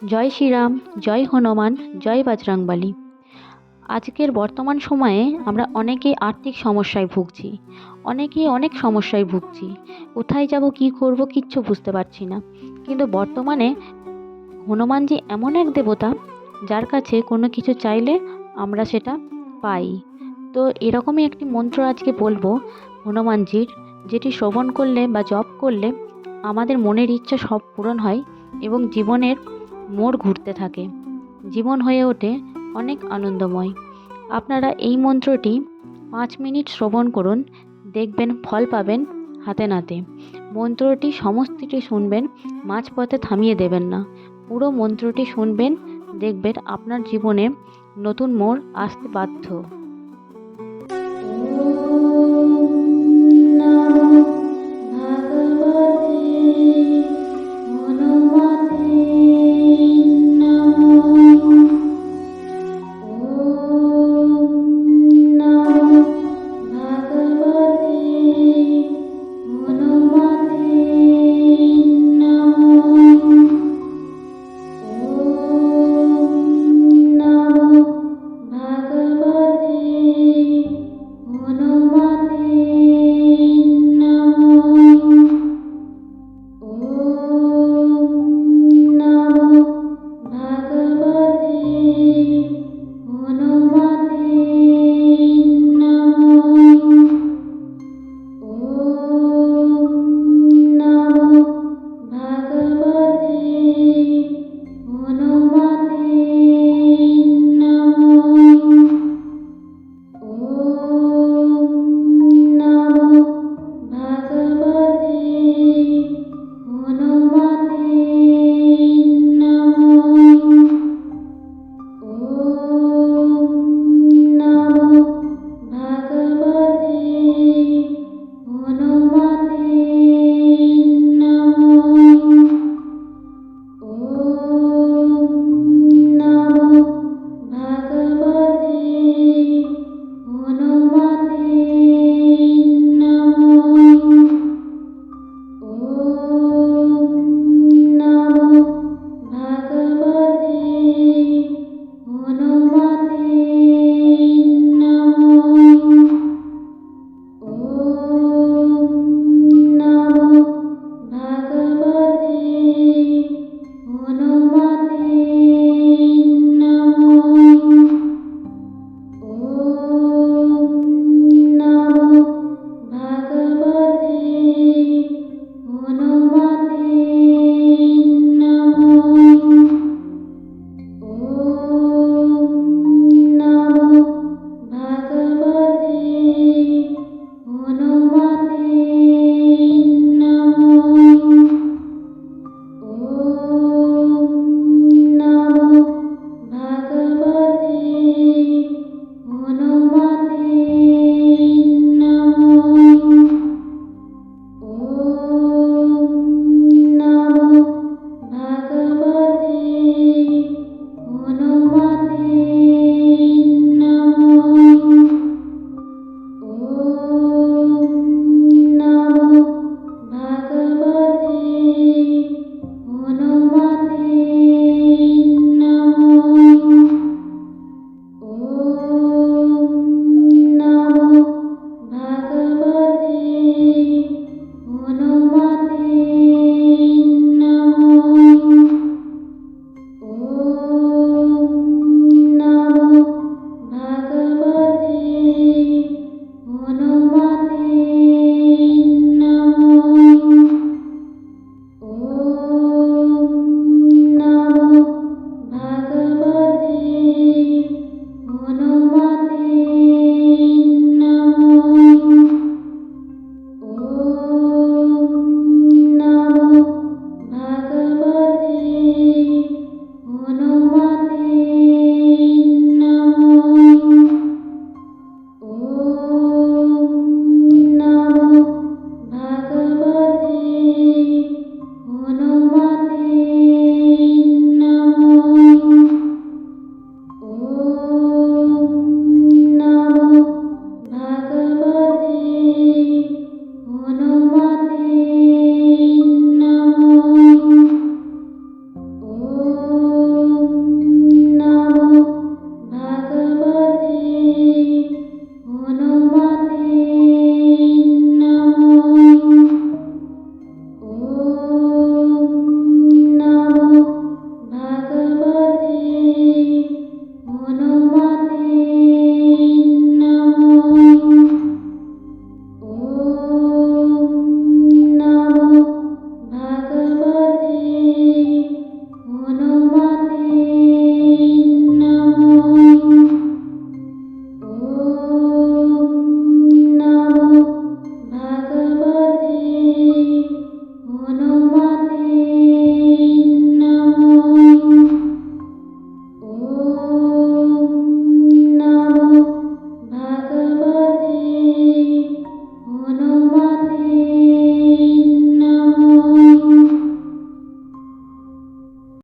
জয় শ্রীরাম, জয় হনুমান, জয় বজরংবলী। আজকের বর্তমান সময়ে আমরা অনেকেই আর্থিক সমস্যায় ভুগছি। অনেকেই অনেক সমস্যায় ভুগছি। কোথায় যাব, কী করব কিচ্ছু বুঝতে পারছি না। কিন্তু বর্তমানে হনুমানজি এমন এক দেবতা যার কাছে কোনো কিছু চাইলে আমরা সেটা পাই। তো এরকমই একটি মন্ত্র আজকে বলবো হনুমানজির, যেটি শ্রবণ করলে বা জপ করলে আমাদের মনের ইচ্ছা সব পূরণ হয় এবং জীবনের মোড় ঘুরতে থাকে। জীবন হয়ে ওঠে অনেক আনন্দময়। আপনারা এই মন্ত্রটি 5 মিনিট শ্রবণ করুন, দেখবেন ফল পাবেন হাতে নাতে। মন্ত্রটি সমস্তটি শুনবেন, মাঝপথে থামিয়ে দেবেন না। পুরো মন্ত্রটি শুনবেন, দেখবেন আপনার জীবনে নতুন মোড় আসতে বাধ্য।